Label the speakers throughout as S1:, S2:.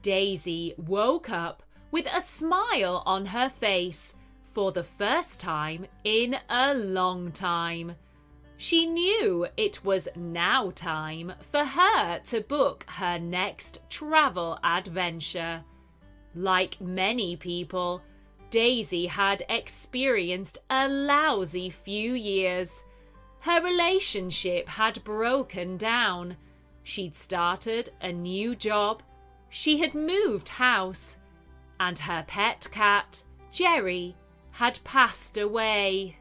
S1: Daisy woke up with a smile on her face for the first time in a long time. She knew it was now time for her to book her next travel adventure. Like many people, Daisy had experienced a lousy few years. Her relationship had broken down. She'd started a new job. She had moved house. And her pet cat, Jerry, had passed away.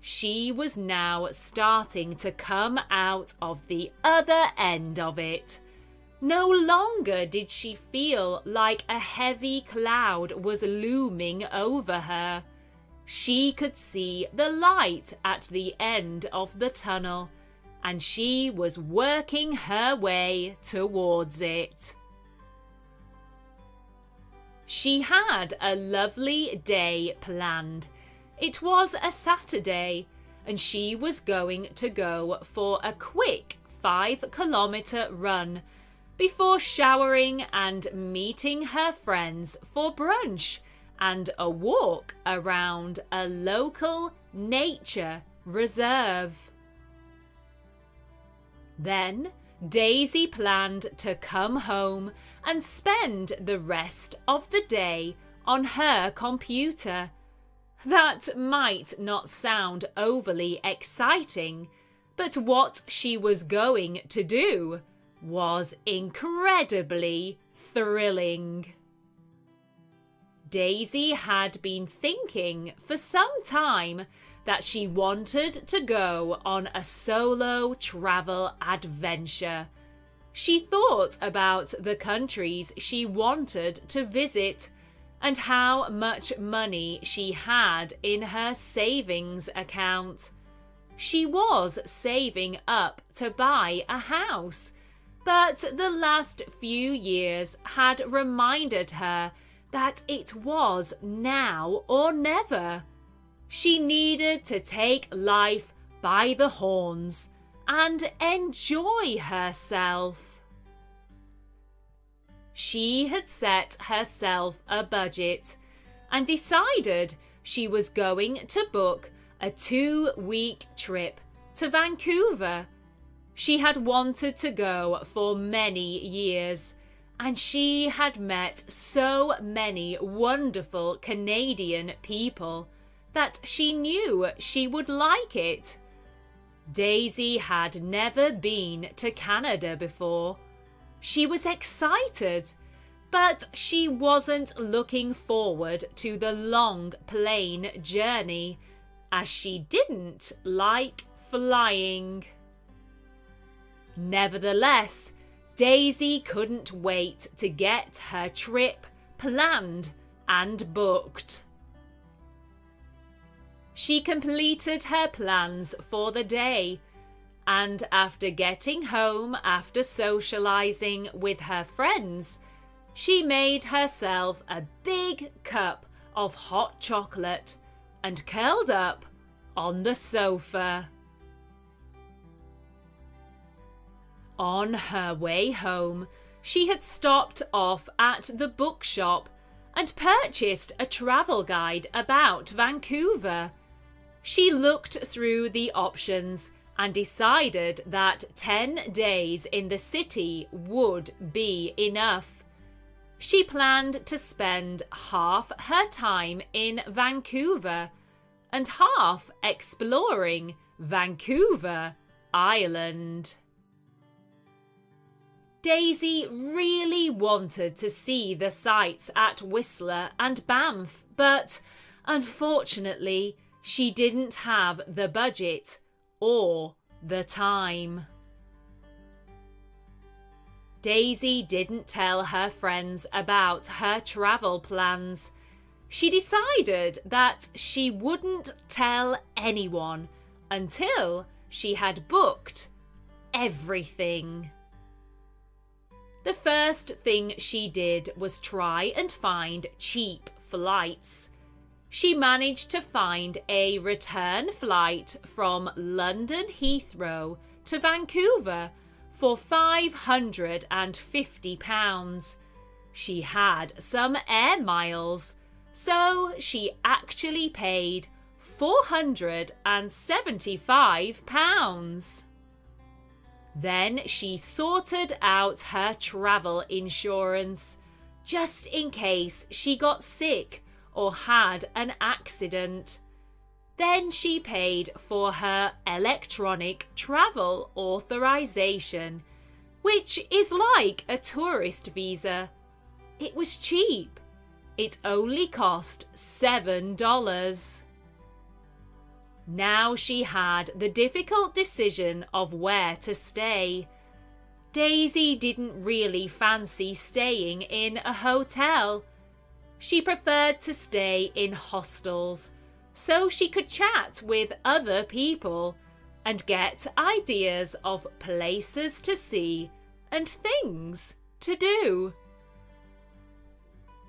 S1: She was now starting to come out of the other end of it. No longer did she feel like a heavy cloud was looming over her. She could see the light at the end of the tunnel, and she was working her way towards it. She had a lovely day planned. It was a Saturday, and she was going to go for a quick 5-kilometer run before showering and meeting her friends for brunch and a walk around a local nature reserve. Then Daisy planned to come home and spend the rest of the day on her computer. That might not sound overly exciting, but what she was going to do was incredibly thrilling. Daisy had been thinking for some time that she wanted to go on a solo travel adventure. She thought about the countries she wanted to visit and how much money she had in her savings account. She was saving up to buy a house, but the last few years had reminded her that it was now or never. She needed to take life by the horns and enjoy herself. She had set herself a budget and decided she was going to book a 2-week trip to Vancouver. She had wanted to go for many years, and she had met so many wonderful Canadian people that she knew she would like it. Daisy had never been to Canada before. She was excited, but she wasn't looking forward to the long plane journey, as she didn't like flying. Nevertheless, Daisy couldn't wait to get her trip planned and booked. She completed her plans for the day, and after getting home after socializing with her friends, she made herself a big cup of hot chocolate and curled up on the sofa. On her way home, she had stopped off at the bookshop and purchased a travel guide about Vancouver. She looked through the options and decided that 10 days in the city would be enough. She planned to spend half her time in Vancouver and half exploring Vancouver Island. Daisy really wanted to see the sights at Whistler and Banff, but unfortunately, she didn't have the budget or the time. Daisy didn't tell her friends about her travel plans. She decided that she wouldn't tell anyone until she had booked everything. The first thing she did was try and find cheap flights. She managed to find a return flight from London Heathrow to Vancouver for £550. She had some air miles, so she actually paid £475. Then she sorted out her travel insurance, just in case she got sick or had an accident. Then she paid for her electronic travel authorization, which is like a tourist visa. It was cheap. It only cost $7. Now she had the difficult decision of where to stay. Daisy didn't really fancy staying in a hotel. She preferred to stay in hostels, so she could chat with other people and get ideas of places to see and things to do.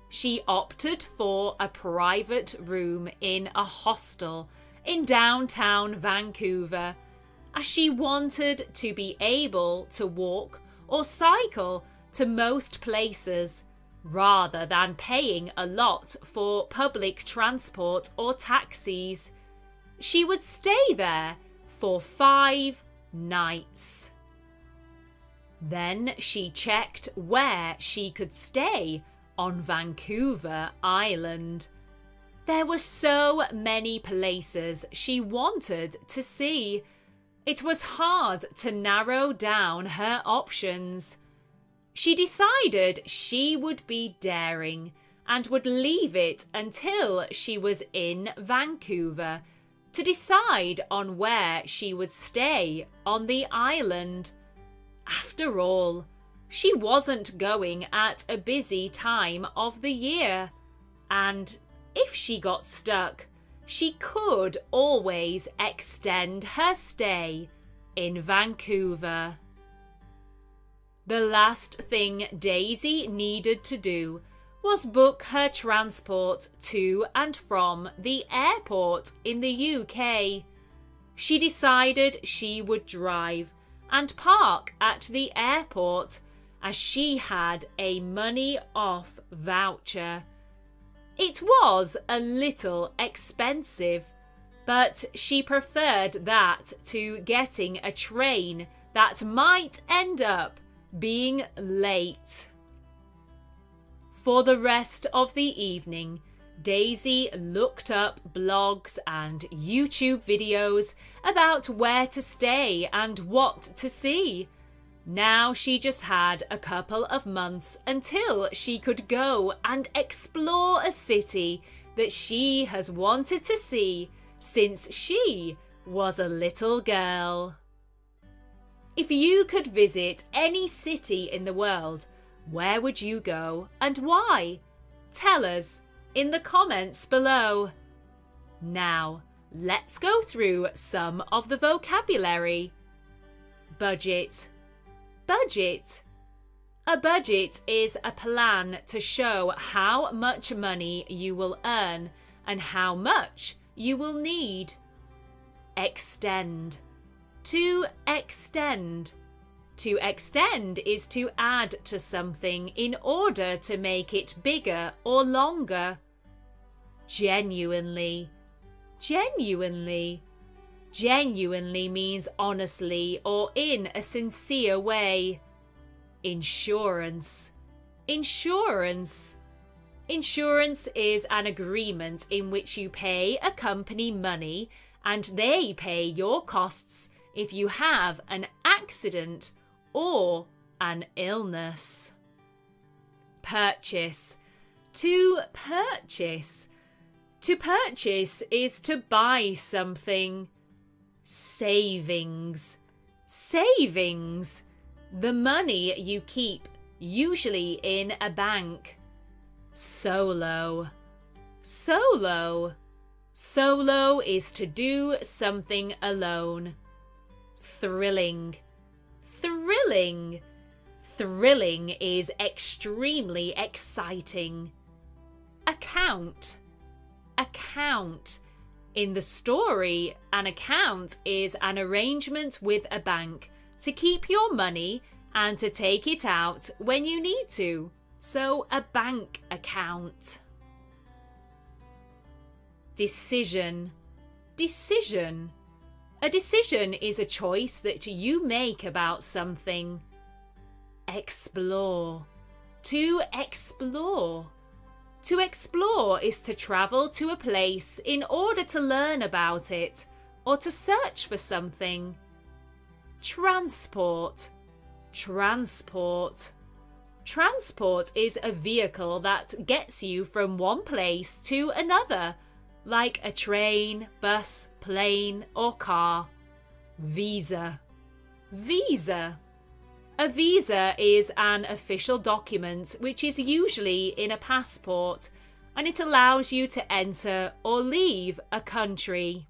S1: She opted for a private room in a hostel in downtown Vancouver, as she wanted to be able to walk or cycle to most places rather than paying a lot for public transport or taxis. She would stay there for 5 nights. Then she checked where she could stay on Vancouver Island. There were so many places she wanted to see. It was hard to narrow down her options. She decided she would be daring and would leave it until she was in Vancouver to decide on where she would stay on the island. After all, she wasn't going at a busy time of the year, and if she got stuck, she could always extend her stay in Vancouver. The last thing Daisy needed to do was book her transport to and from the airport in the UK. She decided she would drive and park at the airport, as she had a money off voucher. It was a little expensive, but she preferred that to getting a train that might end up being late. For the rest of the evening, Daisy looked up blogs and YouTube videos about where to stay and what to see. Now she just had a couple of months until she could go and explore a city that she has wanted to see since she was a little girl. If you could visit any city in the world, where would you go and why? Tell us in the comments below. Now, let's go through some of the vocabulary. Budget. Budget. A budget is a plan to show how much money you will earn and how much you will need. Extend. To extend. To extend is to add to something in order to make it bigger or longer. Genuinely. Genuinely. Genuinely means honestly or in a sincere way. Insurance. Insurance. Insurance is an agreement in which you pay a company money and they pay your costs if you have an accident or an illness. Purchase. To purchase. To purchase is to buy something. Savings. Savings. The money you keep, usually in a bank. Solo. Solo. Solo is to do something alone. Thrilling. Thrilling. Thrilling is extremely exciting. Account. Account. In the story, an account is an arrangement with a bank to keep your money and to take it out when you need to. So a bank account. Decision. Decision. A decision is a choice that you make about something. Explore. To explore. To explore is to travel to a place in order to learn about it or to search for something. Transport. Transport. Transport is a vehicle that gets you from one place to another, like a train, bus, plane, or car. Visa. Visa. A visa is an official document which is usually in a passport, and it allows you to enter or leave a country.